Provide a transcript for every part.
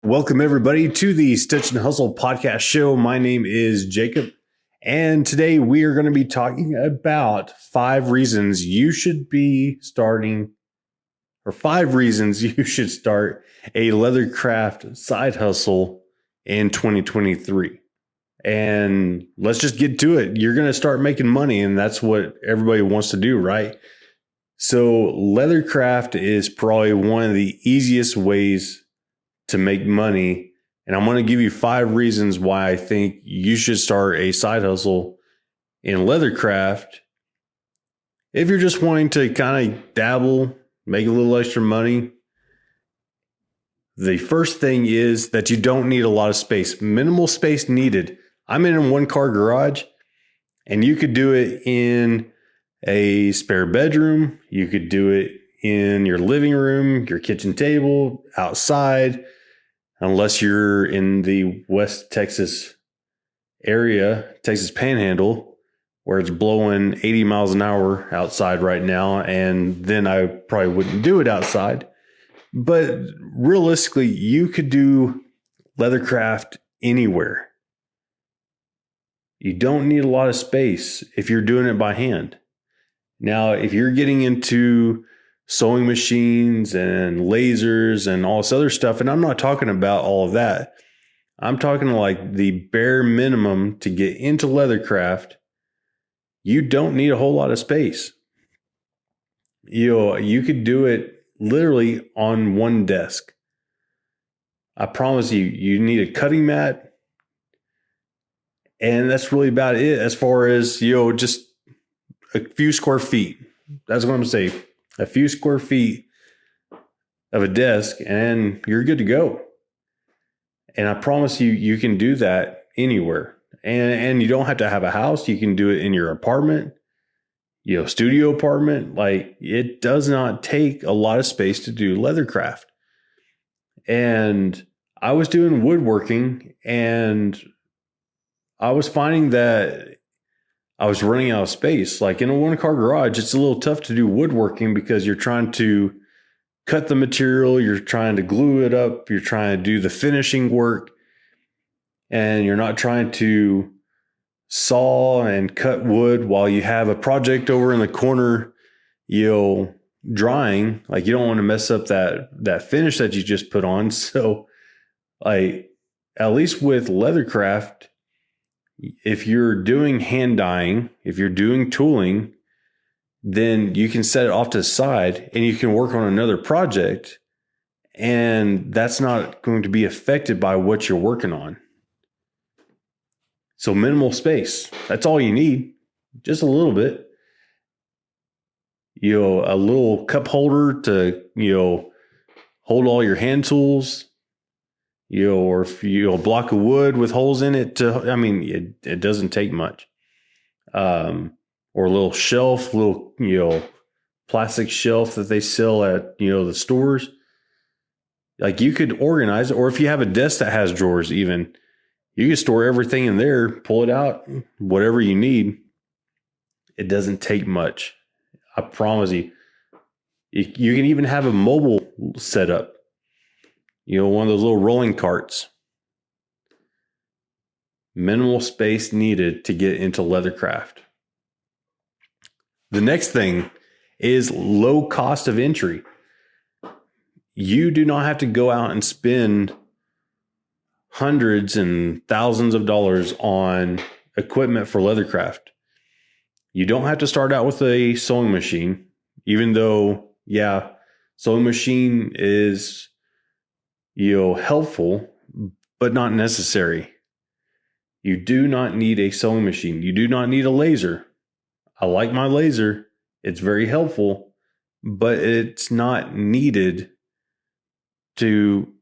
Welcome, everybody, to the Stitch and Hustle podcast show. My name is Jacob, and today we are going to be talking about 5 reasons you should be starting, or 5 reasons you should start a leathercraft side hustle in 2023. And let's just get to it. You're going to start making money, and that's what everybody wants to do, right? So leathercraft is probably one of the easiest ways to make money. And I'm going to give you 5 reasons why I think you should start a side hustle in leathercraft. If you're just wanting to kind of dabble, make a little extra money, the first thing is that you don't need a lot of space. Minimal space needed. I'm in a 1-car garage, and you could do it in a spare bedroom. You could do it in your living room, your kitchen table, outside. Unless you're in the West Texas area, Texas Panhandle, where it's blowing 80 miles an hour outside right now. And then I probably wouldn't do it outside. But realistically, you could do leathercraft anywhere. You don't need a lot of space if you're doing it by hand. Now, if you're getting into sewing machines and lasers and all this other stuff, and I'm not talking about all of that. I'm talking like the bare minimum to get into leathercraft. You don't need a whole lot of space. You could do it literally on one desk. I promise you, you need a cutting mat. And that's really about it as far as, just a few square feet. That's what I'm saying. A few square feet of a desk and you're good to go. And I promise you, you can do that anywhere. And you don't have to have a house. You can do it in your apartment, studio apartment. Like, it does not take a lot of space to do leathercraft. And I was doing woodworking, and I was finding that I was running out of space. Like, in a 1-car garage, it's a little tough to do woodworking because you're trying to cut the material, you're trying to glue it up, you're trying to do the finishing work, and you're not trying to saw and cut wood while you have a project over in the corner, drying. Like, you don't want to mess up that finish that you just put on. So, like, at least with leathercraft, if you're doing hand dyeing, if you're doing tooling, then you can set it off to the side and you can work on another project, and that's not going to be affected by what you're working on. So minimal space, that's all you need. Just a little bit. A little cup holder to, hold all your hand tools. Or if a block of wood with holes in it, it doesn't take much. Or a little shelf, plastic shelf that they sell at, the stores. Like, you could organize it, or if you have a desk that has drawers, even, you can store everything in there, pull it out, whatever you need. It doesn't take much. I promise you. You can even have a mobile setup. One of those little rolling carts. Minimal space needed to get into leathercraft. The next thing is low cost of entry. You do not have to go out and spend hundreds and thousands of dollars on equipment for leathercraft. You don't have to start out with a sewing machine, even though, sewing machine is helpful, but not necessary. You do not need a sewing machine. You do not need a laser. I like my laser. It's very helpful, but it's not needed to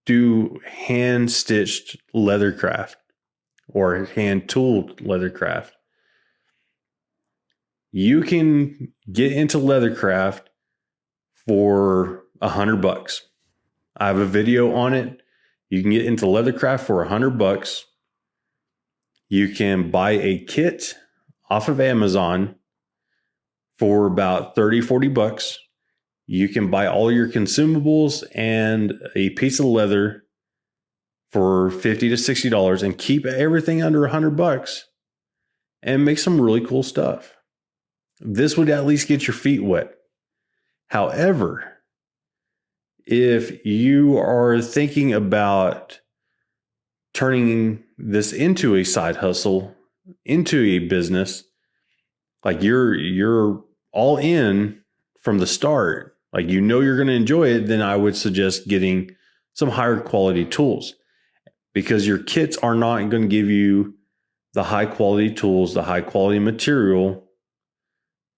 do hand-stitched leathercraft or hand-tooled leathercraft. You can get into leathercraft for $100. I have a video on it. You can get into leathercraft for $100. You can buy a kit off of Amazon for about $30-$40. You can buy all your consumables and a piece of leather for $50 to $60 and keep everything under $100 and make some really cool stuff. This would at least get your feet wet. However, if you are thinking about turning this into a side hustle, into a business, like you're all in from the start, like you're going to enjoy it, then I would suggest getting some higher quality tools, because your kits are not going to give you the high quality tools, the high quality material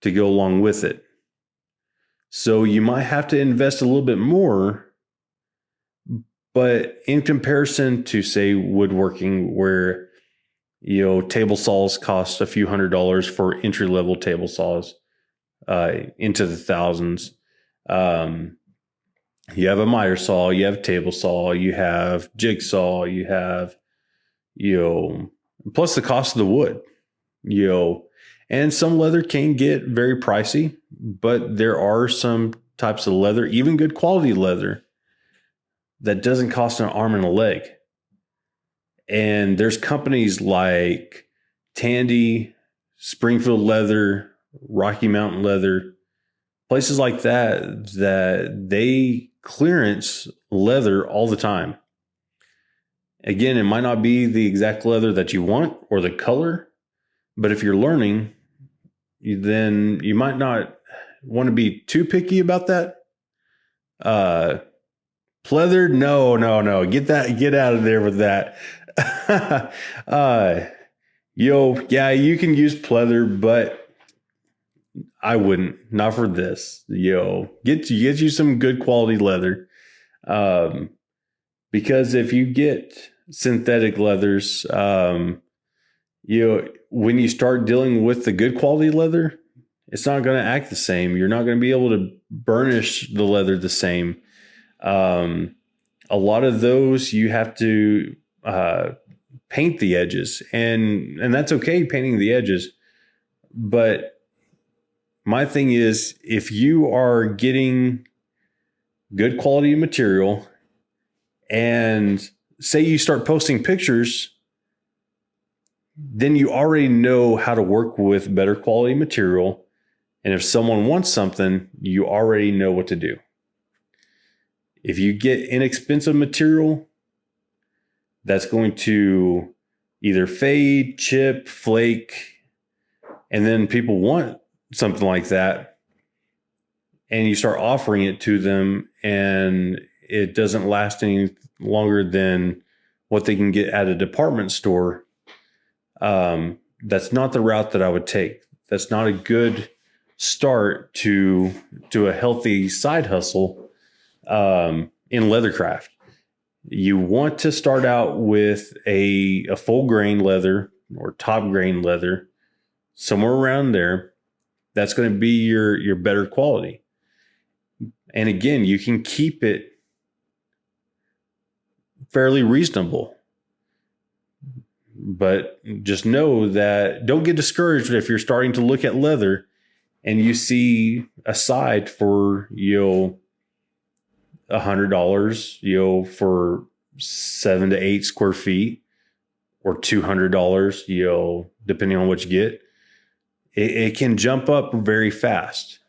to go along with it. So you might have to invest a little bit more, but in comparison to, say, woodworking, where, table saws cost a few $100s for entry level table saws, into the thousands. You have a miter saw, you have table saw, you have jigsaw, you have, plus the cost of the wood, and some leather can get very pricey, but there are some types of leather, even good quality leather, that doesn't cost an arm and a leg. And there's companies like Tandy, Springfield Leather, Rocky Mountain Leather, places like that they clearance leather all the time. Again, it might not be the exact leather that you want or the color, but if you're learning, then you might not want to be too picky about that. Pleather, no. Get out of there with that. Yeah, you can use pleather, but I wouldn't. Not for this. Get you some good quality leather. Because if you get synthetic leathers, when you start dealing with the good quality leather, it's not going to act the same. You're not going to be able to burnish the leather the same. A lot of those you have to paint the edges, and that's okay, painting the edges. But my thing is, if you are getting good quality material, and say you start posting pictures, then you already know how to work with better quality material. And if someone wants something, you already know what to do. If you get inexpensive material, that's going to either fade, chip, flake, and then people want something like that, and you start offering it to them, and it doesn't last any longer than what they can get at a department store. That's not the route that I would take. That's not a good start to a healthy side hustle in leathercraft. You want to start out with a full grain leather or top grain leather, somewhere around there. That's going to be your better quality. And again, you can keep it fairly reasonable. But just know that don't get discouraged if you're starting to look at leather and you see a side for, $100, for 7 to 8 square feet, or $200, depending on what you get. It can jump up very fast.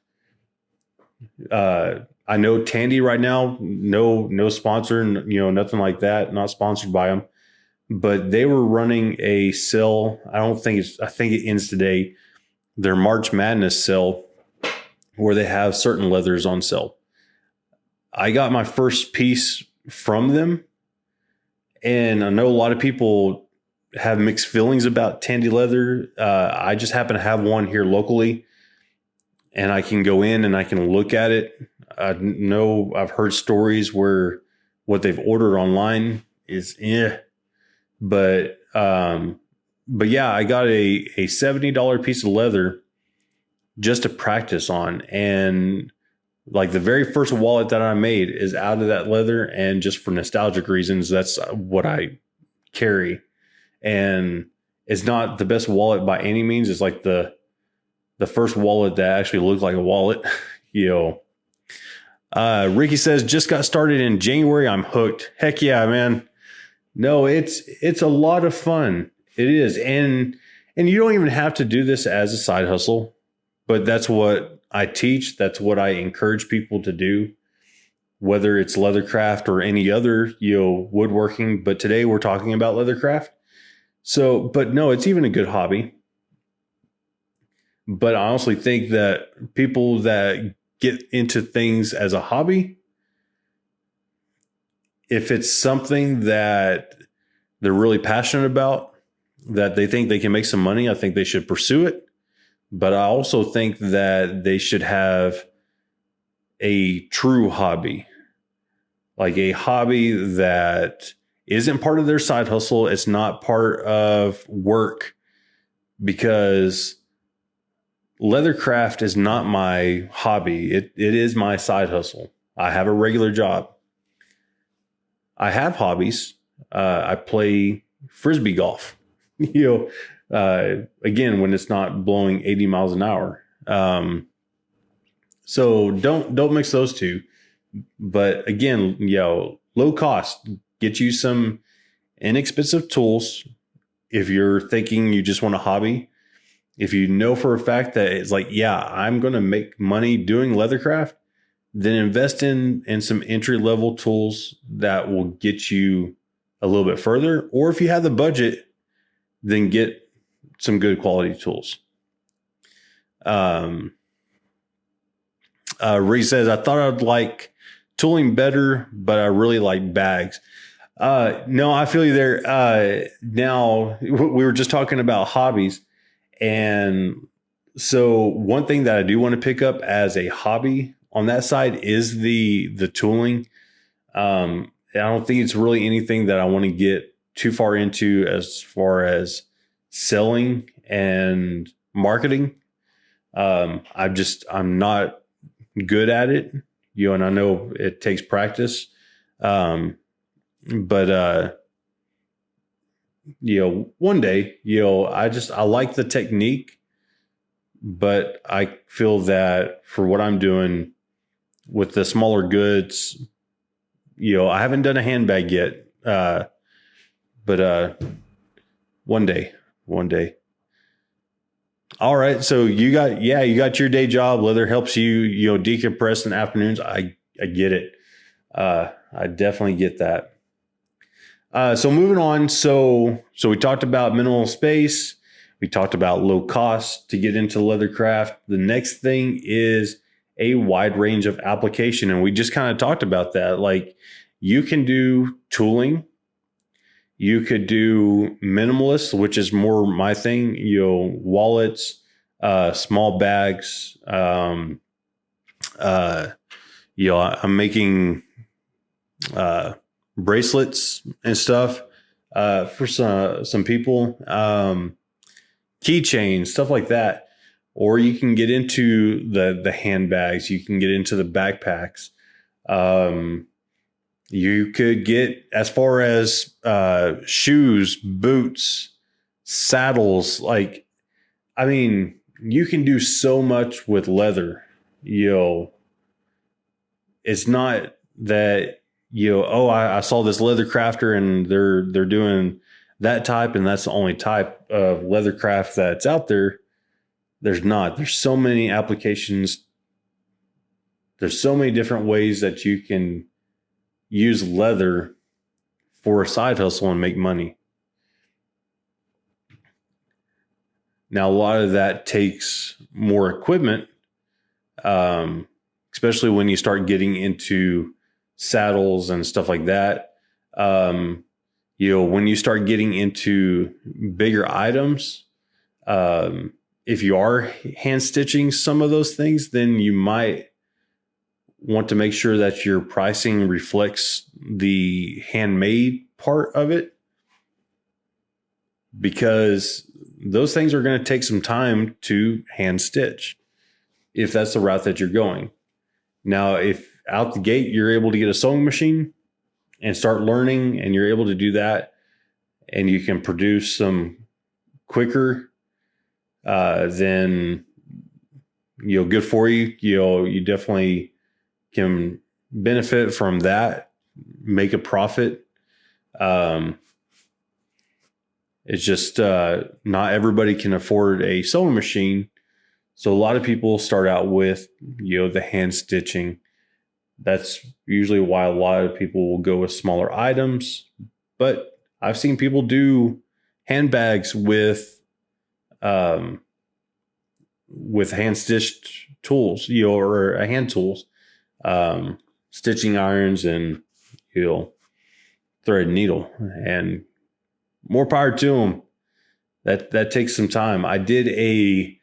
I know Tandy right now, no sponsor, nothing like that, not sponsored by them, but they were running a sale. I think it ends today. Their March Madness sale, where they have certain leathers on sale. I got my first piece from them, and I know a lot of people have mixed feelings about Tandy leather. I just happen to have one here locally, and I can go in and I can look at it. I know I've heard stories where what they've ordered online is but yeah, I got a $70 piece of leather just to practice on, and like the very first wallet that I made is out of that leather, and just for nostalgic reasons, that's what I carry. And it's not the best wallet by any means. It's like the first wallet that actually looked like a wallet. Ricky says, just got started in January. I'm hooked. Heck yeah, man. No, it's a lot of fun. It is. And you don't even have to do this as a side hustle, but that's what I teach. That's what I encourage people to do, whether it's leathercraft or any other, woodworking. But today we're talking about leathercraft. So, but no, it's even a good hobby. But I honestly think that people that get into things as a hobby, if it's something that they're really passionate about, that they think they can make some money, I think they should pursue it. But I also think that they should have a true hobby, like a hobby that isn't part of their side hustle. It's not part of work, because leathercraft is not my hobby. It is my side hustle. I have a regular job. I have hobbies. I play Frisbee golf, again, when it's not blowing 80 miles an hour. So don't mix those two. But again, low cost, get you some inexpensive tools. If you're thinking you just want a hobby, if you know for a fact that it's like, yeah, I'm going to make money doing leathercraft, then invest in some entry level tools that will get you a little bit further. Or if you have the budget, then get some good quality tools. Ree says, I thought I'd like tooling better, but I really like bags. No, I feel you there. Now, we were just talking about hobbies. And so one thing that I do want to pick up as a hobby on that side is the tooling. I don't think it's really anything that I want to get too far into as far as selling and marketing. I'm not good at it, and I know it takes practice. But one day, I like the technique, but I feel that for what I'm doing with the smaller goods, I haven't done a handbag yet. But one day. All right. So you got your day job. Leather helps you, decompress in the afternoons. I get it. I definitely get that. So moving on. So we talked about minimal space. We talked about low cost to get into leathercraft. The next thing is a wide range of application. And we just kind of talked about that. Like, you can do tooling. You could do minimalist, which is more my thing, wallets, small bags. I'm making bracelets and stuff for some people, keychains, stuff like that. Or you can get into the handbags. You can get into the backpacks. You could get as far as shoes, boots, saddles. Like, I mean, you can do so much with leather. It's not that I saw this leather crafter and they're doing that type, and that's the only type of leather craft that's out there. There's not. There's so many applications. There's so many different ways that you can use leather for a side hustle and make money. Now, a lot of that takes more equipment, especially when you start getting into saddles and stuff like that. When you start getting into bigger items, if you are hand stitching some of those things, then you might want to make sure that your pricing reflects the handmade part of it, because those things are going to take some time to hand stitch if that's the route that you're going. Now, if out the gate you're able to get a sewing machine and start learning, and you're able to do that, and you can produce some quicker, then good for you. You definitely can benefit from that, make a profit. It's just not everybody can afford a sewing machine. So a lot of people start out with, the hand stitching. That's usually why a lot of people will go with smaller items. But I've seen people do handbags with hand stitched tools, or hand tools, stitching irons and thread needle, and more power to them. That takes some time. I did a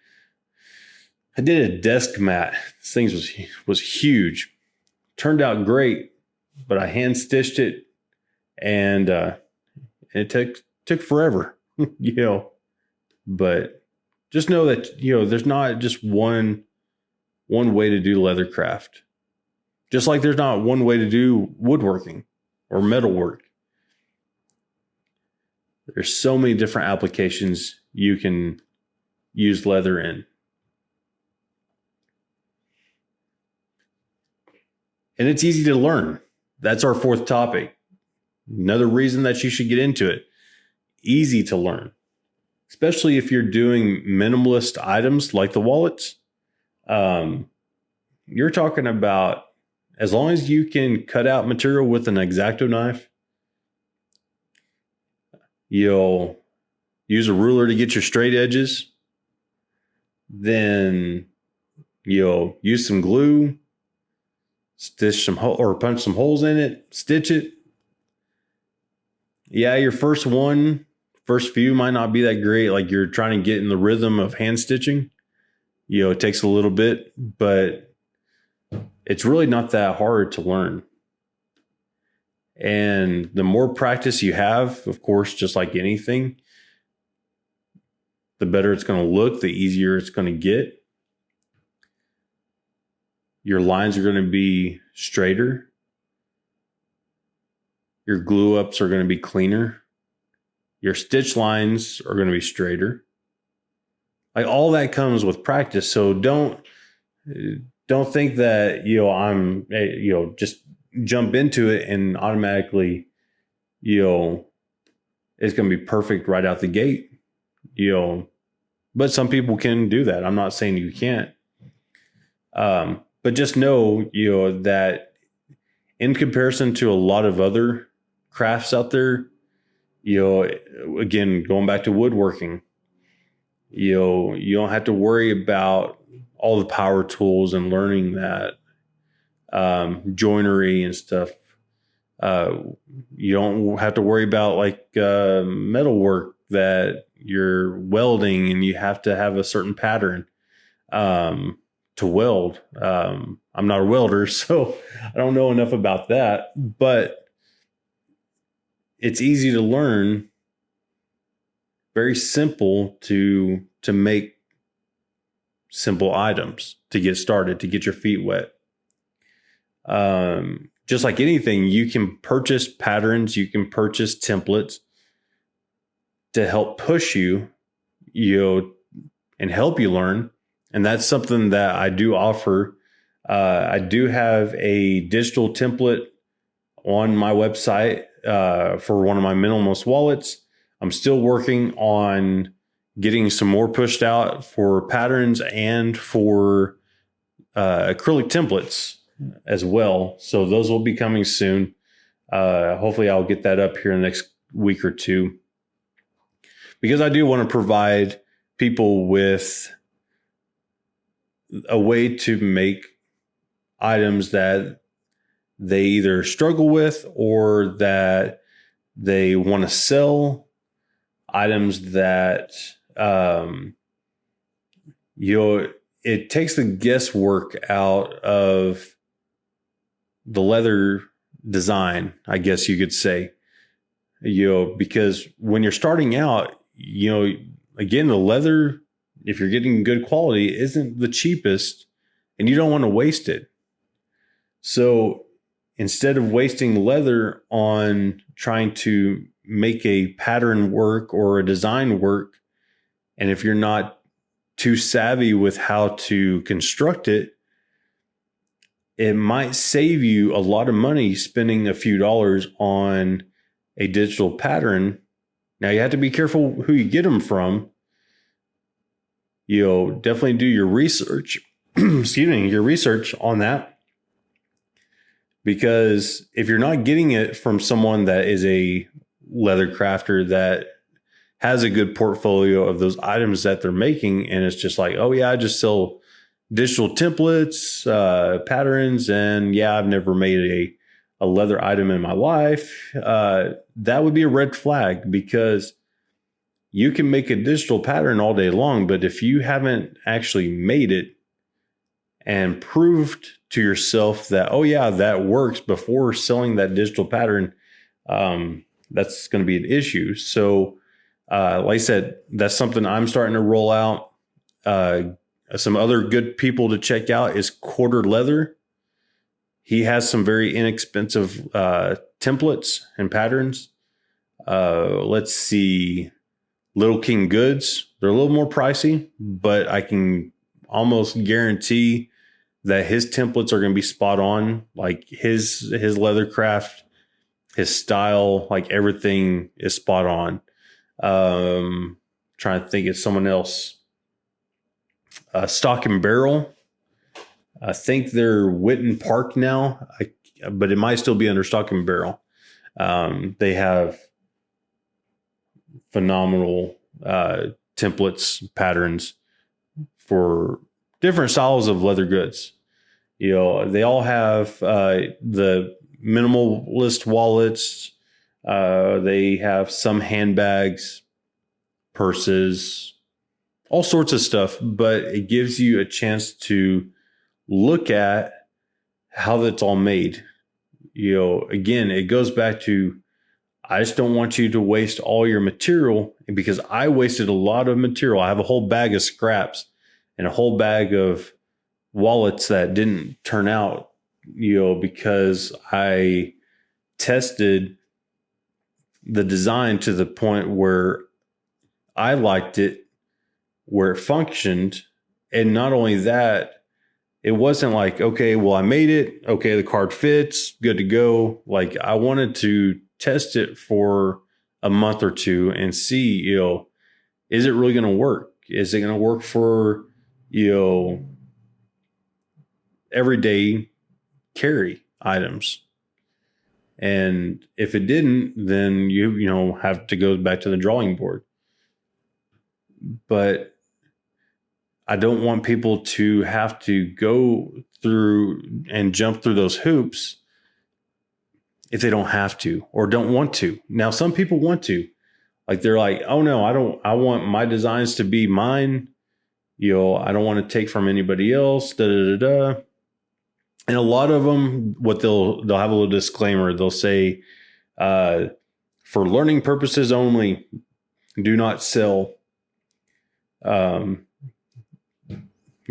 desk mat. This thing was huge. Turned out great, but I hand stitched it, and it took forever. But just know that there's not just one way to do leather craft. Just like there's not one way to do woodworking or metalwork. There's so many different applications you can use leather in. And it's easy to learn. That's our fourth topic. Another reason that you should get into it. Easy to learn. Especially if you're doing minimalist items like the wallets. You're talking about, as long as you can cut out material with an X-Acto knife, you'll use a ruler to get your straight edges. Then you'll use some glue, stitch some or punch some holes in it, stitch it. Yeah, your first few might not be that great. Like you're trying to get in the rhythm of hand stitching. It takes a little bit, but it's really not that hard to learn. And the more practice you have, of course, just like anything, the better it's going to look, the easier it's going to get. Your lines are going to be straighter. Your glue ups are going to be cleaner. Your stitch lines are going to be straighter. Like all that comes with practice. So don't think that, I'm, just jump into it and automatically, it's going to be perfect right out the gate, but some people can do that. I'm not saying you can't. But just know, that in comparison to a lot of other crafts out there, again, going back to woodworking, you don't have to worry about all the power tools and learning that, joinery and stuff. You don't have to worry about like metal work that you're welding and you have to have a certain pattern to weld. I'm not a welder, so I don't know enough about that, but it's easy to learn, very simple to make simple items to get started, to get your feet wet. Just like anything, you can purchase patterns, you can purchase templates to help push you, and help you learn. And that's something that I do offer. I do have a digital template on my website for one of my minimalist wallets. I'm still working on getting some more pushed out for patterns and for acrylic templates as well. So those will be coming soon. Hopefully I'll get that up here in the next week or two, because I do want to provide people with a way to make items that they either struggle with or that they want to sell, items that it takes the guesswork out of the leather design, I guess you could say, because when you're starting out, again, the leather, if you're getting good quality, isn't the cheapest, and you don't want to waste it. So instead of wasting leather on trying to make a pattern work or a design work, and if you're not too savvy with how to construct it, it might save you a lot of money spending a few dollars on a digital pattern. Now you have to be careful who you get them from. Definitely do your research. Your research on that. Because if you're not getting it from someone that is a leather crafter that has a good portfolio of those items that they're making, and it's just like, oh yeah, I just sell digital templates, patterns, and yeah, I've never made a leather item in my life, that would be a red flag, because you can make a digital pattern all day long, but if you haven't actually made it and proved to yourself that, oh yeah, that works before selling that digital pattern, that's going to be an issue. So like I said, that's something I'm starting to roll out. Some other good people to check out is Quarter Leather. He has some very inexpensive templates and patterns. Let's see, Little King Goods. They're a little more pricey, but I can almost guarantee that his templates are going to be spot on. Like his leather craft, his style, like everything is spot on. Trying to think of someone else. Stock and Barrel. I think they're Witten Park now, but it might still be under Stock and Barrel. They have phenomenal templates, patterns for different styles of leather goods. They all have the minimalist wallets. They have some handbags, purses, all sorts of stuff, but it gives you a chance to look at how that's all made. Again, it goes back to, I just don't want you to waste all your material, because I wasted a lot of material. I have a whole bag of scraps and a whole bag of wallets that didn't turn out, because I tested the design to the point where I liked it, where it functioned. And not only that, it wasn't like, okay, well, I made it. Okay, the card fits, good to go. Like, I wanted to test it for a month or two and see, is it really going to work? Is it going to work for, everyday carry items? And if it didn't, then you have to go back to the drawing board. But I don't want people to have to go through and jump through those hoops if they don't have to or don't want to. Now, some people want to. Like, they're like, oh no, I want my designs to be mine. I don't want to take from anybody else. Da da da da. And a lot of them, what they'll have a little disclaimer. They'll say, for learning purposes only, do not sell. You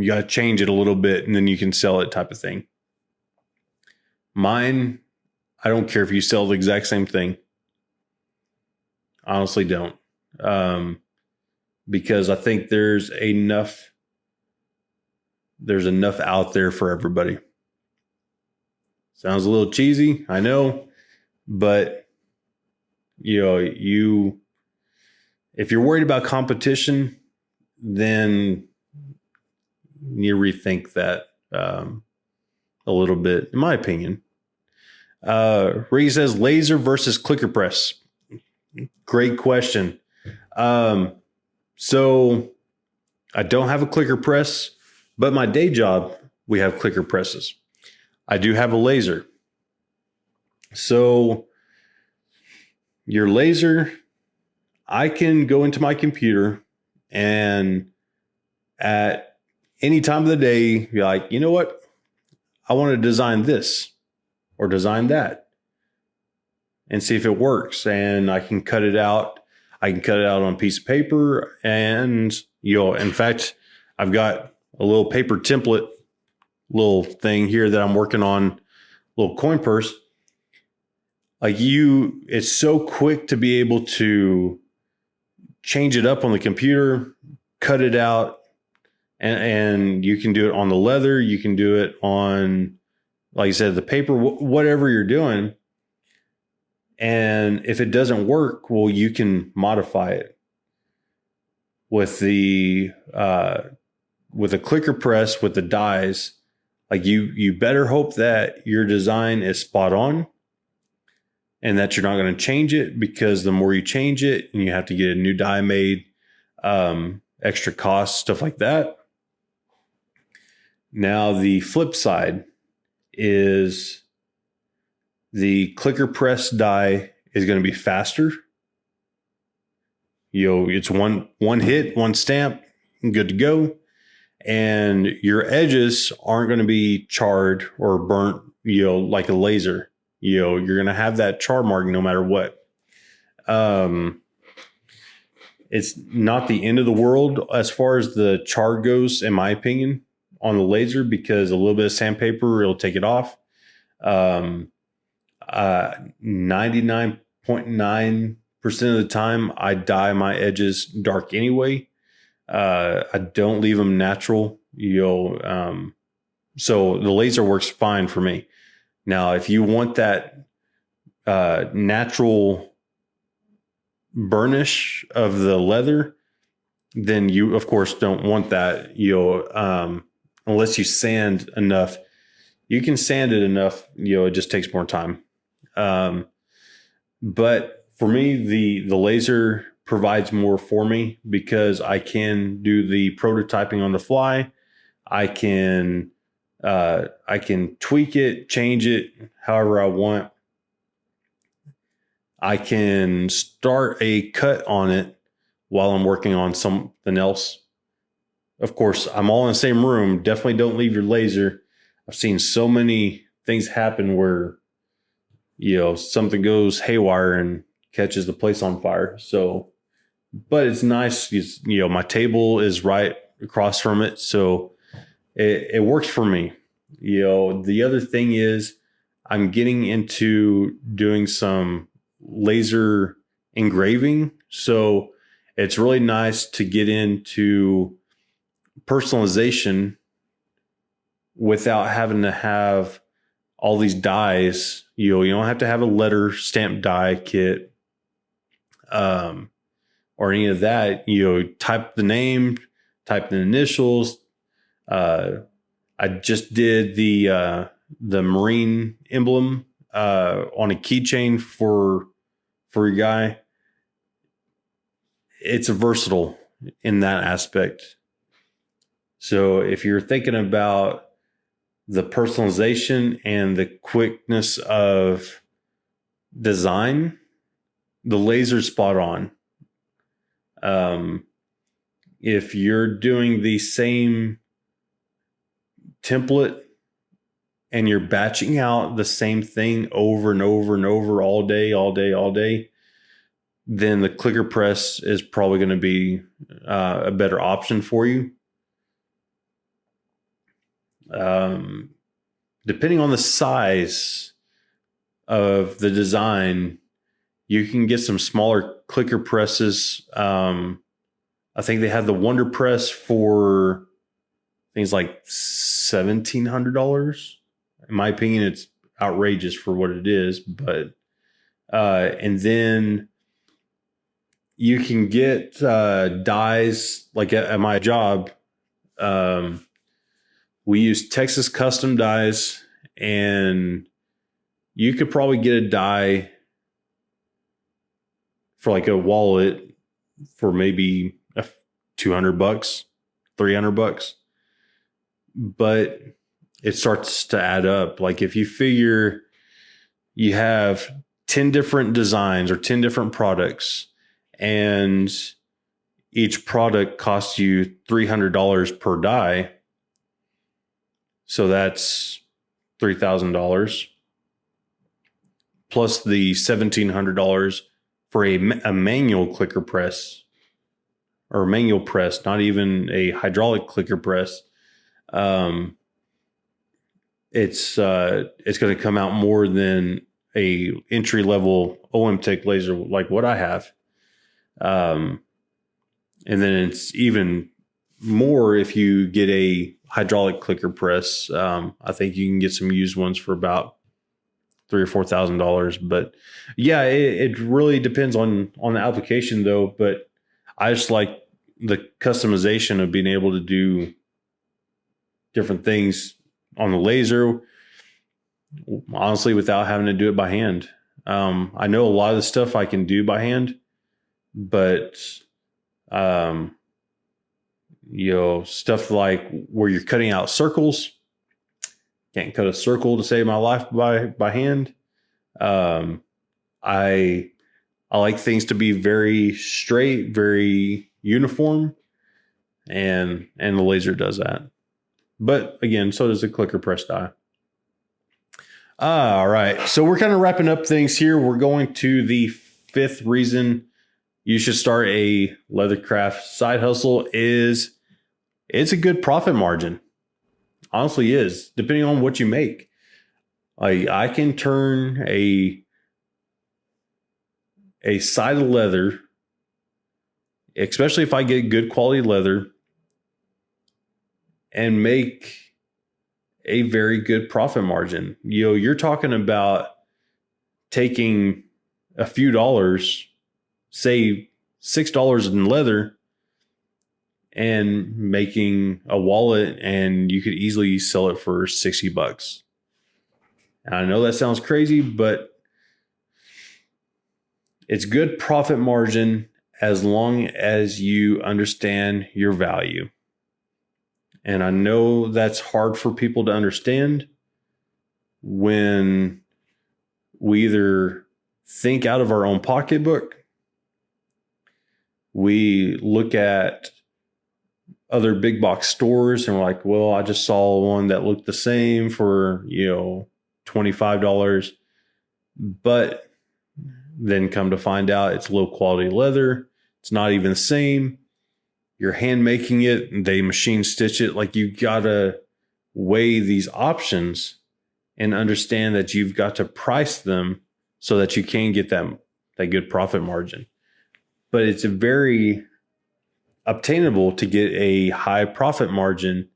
got to change it a little bit and then you can sell it, type of thing. Mine, I don't care if you sell the exact same thing. Honestly, don't. Because I think there's enough out there for everybody. Sounds a little cheesy, I know, but if you're worried about competition, then you rethink that a little bit, in my opinion. Ricky says laser versus clicker press. Great question. So I don't have a clicker press, but my day job, we have clicker presses. I do have a laser. So your laser, I can go into my computer and at any time of the day, be like, you know what? I want to design this or design that and see if it works. And I can cut it out. I can cut it out on a piece of paper. And, in fact, I've got a little paper template, little thing here that I'm working on, little coin purse. Like, it's so quick to be able to change it up on the computer, cut it out, and you can do it on the leather. You can do it on, like I said, the paper, whatever you're doing. And if it doesn't work, well, you can modify it with the clicker press with the dies. Like you better hope that your design is spot on and that you're not going to change it, because the more you change it and you have to get a new die made, extra costs, stuff like that. Now, the flip side is the clicker press die is going to be faster. It's one hit, one stamp, good to go. And your edges aren't going to be charred or burnt, like a laser. You're going to have that char mark no matter what. It's not the end of the world as far as the char goes, in my opinion, on the laser, because a little bit of sandpaper, it'll take it off. 99.9% of the time, I dye my edges dark anyway. I don't leave them natural. So the laser works fine for me. Now, if you want that natural burnish of the leather, then you, of course, don't want that. Unless you sand enough. You can sand it enough. It just takes more time. But for me, the laser provides more for me, because I can do the prototyping on the fly. I can tweak it, change it however I want. I can start a cut on it while I'm working on something else. Of course, I'm all in the same room. Definitely don't leave your laser. I've seen so many things happen where, something goes haywire and catches the place on fire. So, but it's nice. My table is right across from it. So it works for me. The other thing is I'm getting into doing some laser engraving. So it's really nice to get into personalization without having to have all these dies. You don't have to have a letter stamp die kit, or any of that. Type the name, type the initials. I just did the Marine emblem on a keychain for a guy. It's versatile in that aspect. So if you're thinking about the personalization and the quickness of design, the laser's spot on. If you're doing the same template and you're batching out the same thing over and over and over all day, then the clicker press is probably going to be a better option for you. Depending on the size of the design, you can get some smaller clicker presses. I think they have the Wonder Press for things like $1,700. In my opinion, it's outrageous for what it is. But and then you can get dies, like at my job. We use Texas Custom Dies, and you could probably get a die for like a wallet for maybe $200, $300, but it starts to add up. Like if you figure you have 10 different designs or 10 different products, and each product costs you $300 per die, so that's $3,000 plus the $1,700 for a manual clicker press, or a manual press, not even a hydraulic clicker press. It's going to come out more than a entry level OM-Tech laser like what I have. And then it's even more if you get a hydraulic clicker press. I think you can get some used ones for about $3,000 or $4,000. But yeah, it really depends on the application though. But I just like the customization of being able to do different things on the laser, honestly, without having to do it by hand. I know a lot of the stuff I can do by hand, but stuff like where you're cutting out circles, can't cut a circle to save my life by hand. I like things to be very straight, very uniform, and the laser does that. But again, so does the clicker press die. All right, so we're kind of wrapping up things here. We're going to the fifth reason you should start a leathercraft side hustle is it's a good profit margin. Honestly is, depending on what you make. I can turn a side of leather, especially if I get good quality leather, and make a very good profit margin. You're talking about taking a few dollars, say $6 in leather, and making a wallet, and you could easily sell it for $60. And I know that sounds crazy, but it's good profit margin as long as you understand your value. And I know that's hard for people to understand when we either think out of our own pocketbook, we look at other big box stores and we're like, well, I just saw one that looked the same for, $25. But then come to find out it's low quality leather. It's not even the same. You're hand making it, they machine stitch it. Like, you gotta weigh these options and understand that you've got to price them so that you can get that good profit margin. But it's very obtainable to get a high profit margin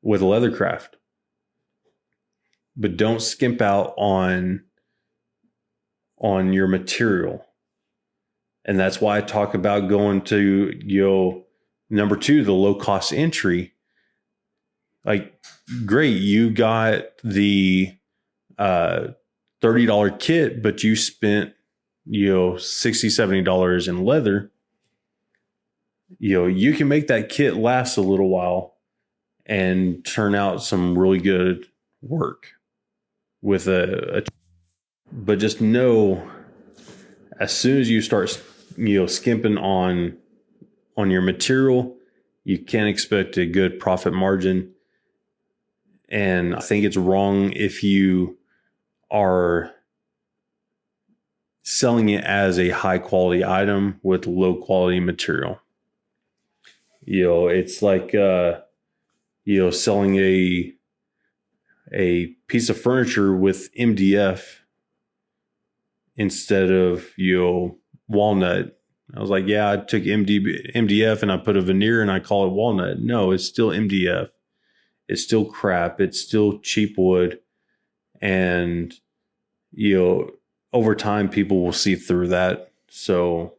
with leathercraft. But don't skimp out on your material. And that's why I talk about going to, number 2, the low cost entry. Like, great, you got the $30 kit, but you spent, $60, $70 in leather. You can make that kit last a little while and turn out some really good work with but just know, as soon as you start, skimping on your material, you can't expect a good profit margin. And I think it's wrong if you are selling it as a high quality item with low quality material. It's like, selling a piece of furniture with MDF instead of, walnut. I was like, yeah, I took MDF and I put a veneer and I call it walnut. No, it's still MDF. It's still crap. It's still cheap wood. And, over time, people will see through that. So,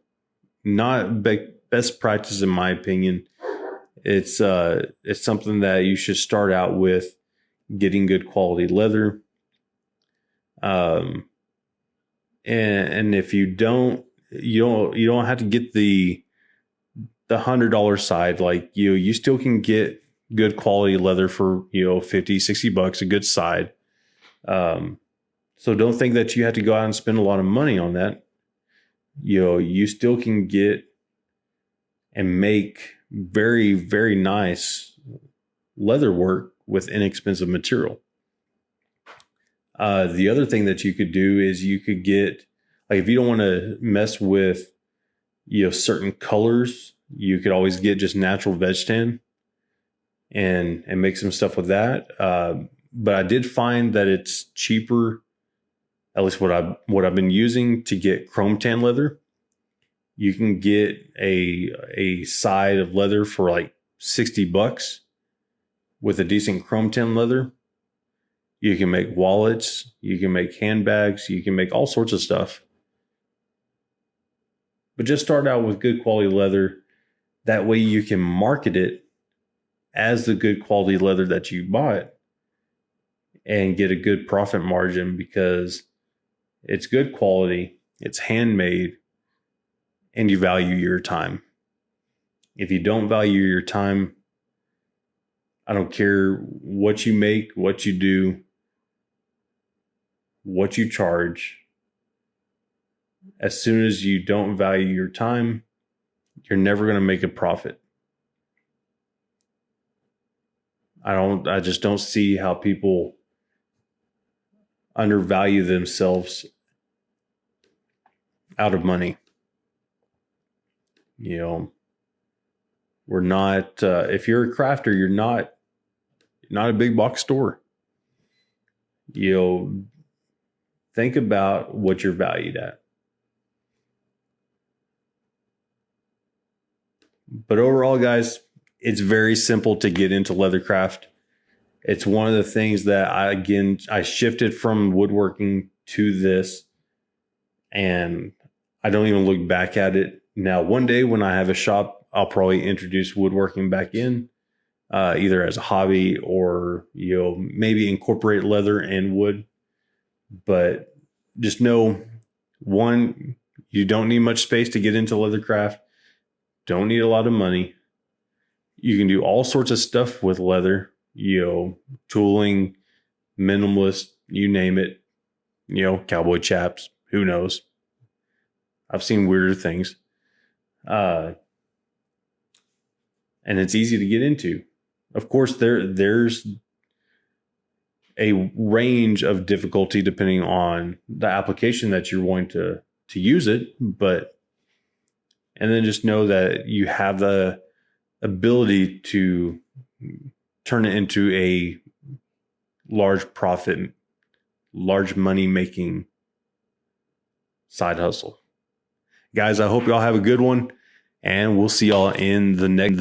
not best practice, in my opinion. It's something that you should start out with, getting good quality leather. And if you don't have to get the $100 side. Like, you still can get good quality leather for, $50, $60, a good side. So don't think that you have to go out and spend a lot of money on that. You still can get and make very, very nice leather work with inexpensive material. The other thing that you could do is you could get, like, if you don't want to mess with, certain colors, you could always get just natural veg tan and make some stuff with that. But I did find that it's cheaper, at least what I've been using, to get chrome tan leather. You can get a side of leather for like $60 with a decent chrome tan leather. You can make wallets, you can make handbags, you can make all sorts of stuff. But just start out with good quality leather. That way you can market it as the good quality leather that you bought and get a good profit margin because it's good quality, it's handmade, and you value your time. If you don't value your time, I don't care what you make, what you do, what you charge. As soon as you don't value your time, you're never going to make a profit. I just don't see how people undervalue themselves out of money. You know, we're not, if you're a crafter, you're not a big box store. You know, think about what you're valued at. But overall, guys, it's very simple to get into leathercraft. It's one of the things that I shifted from woodworking to this, and I don't even look back at it. Now, one day when I have a shop, I'll probably introduce woodworking back in, either as a hobby or, you know, maybe incorporate leather and wood. But just know, one, you don't need much space to get into leathercraft. Don't need a lot of money. You can do all sorts of stuff with leather, you know, tooling, minimalist, you name it, you know, cowboy chaps, who knows? I've seen weirder things. And it's easy to get into. Of course, there's a range of difficulty depending on the application that you're going to use it, and then just know that you have the ability to turn it into a large profit, large money making side hustle. Guys, I hope y'all have a good one, and we'll see y'all in the next